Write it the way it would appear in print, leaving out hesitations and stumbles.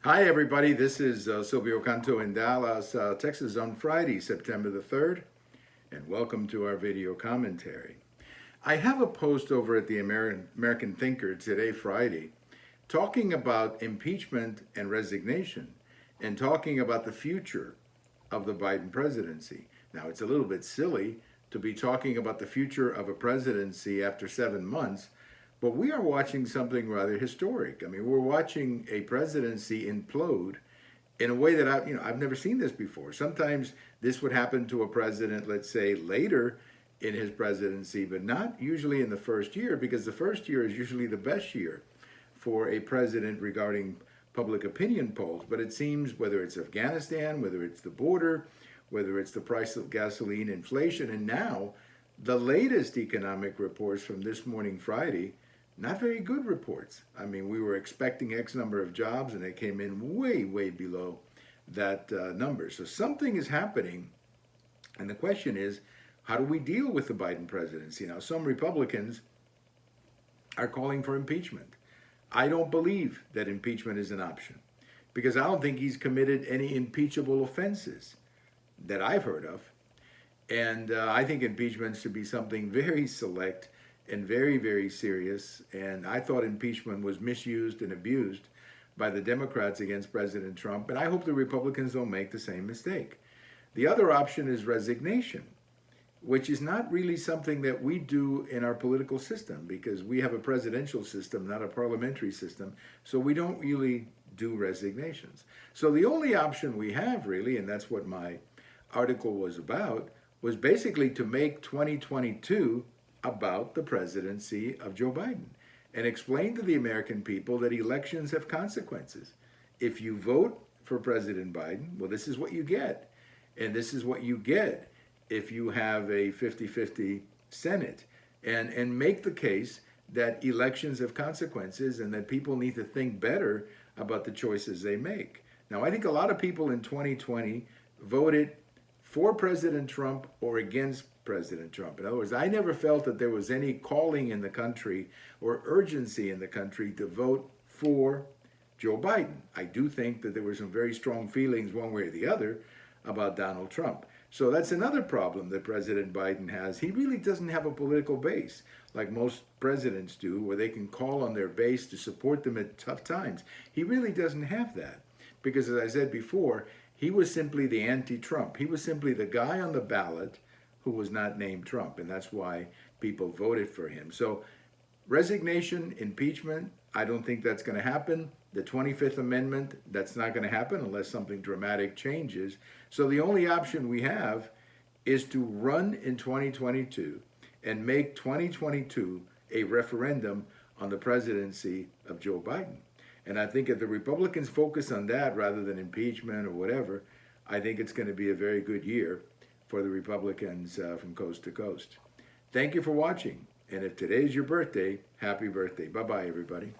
Hi, everybody. This is Silvio Canto in Dallas, Texas on Friday, September the 3rd, and welcome to our video commentary. I have a post over at the American Thinker today, Friday, talking about impeachment and resignation and talking about the future of the Biden presidency. Now, it's a little bit silly to be talking about the future of a presidency after 7 months, but we are watching something rather historic. I mean, we're watching a presidency implode in a way that I've never seen this before. Sometimes this would happen to a president, let's say, later in his presidency, but not usually in the first year, because the first year is usually the best year for a president regarding public opinion polls. But it seems whether it's Afghanistan, whether it's the border, whether it's the price of gasoline, inflation, and now the latest economic reports from this morning, Friday, not very good reports. I mean, we were expecting X number of jobs and they came in way, way below that number. So something is happening. And the question is, how do we deal with the Biden presidency? Now, some Republicans are calling for impeachment. I don't believe that impeachment is an option because I don't think he's committed any impeachable offenses that I've heard of. And I think impeachment should be something very select and very, very serious. And I thought impeachment was misused and abused by the Democrats against President Trump. And I hope the Republicans don't make the same mistake. The other option is resignation, which is not really something that we do in our political system because we have a presidential system, not a parliamentary system. So we don't really do resignations. So the only option we have really, and that's what my article was about, was basically to make 2022 about the presidency of Joe Biden and explain to the American people that elections have consequences. If you vote for President Biden, well, this is what you get. And this is what you get if you have a 50-50 Senate. And make the case that elections have consequences and that people need to think better about the choices they make. Now, I think a lot of people in 2020 voted for President Trump or against President Trump. In other words, I never felt that there was any calling in the country or urgency in the country to vote for Joe Biden. I do think that there were some very strong feelings one way or the other about Donald Trump. So that's another problem that President Biden has. He really doesn't have a political base like most presidents do, where they can call on their base to support them at tough times. He really doesn't have that because, as I said before, he was simply the anti-Trump. He was simply the guy on the ballot who was not named Trump, and that's why people voted for him. So resignation, impeachment, I don't think that's going to happen. The 25th Amendment, that's not going to happen unless something dramatic changes. So the only option we have is to run in 2022 and make 2022 a referendum on the presidency of Joe Biden. And I think if the Republicans focus on that rather than impeachment or whatever, I think it's going to be a very good year for the Republicans from coast to coast. Thank you for watching. And if today's your birthday, happy birthday. Bye-bye, everybody.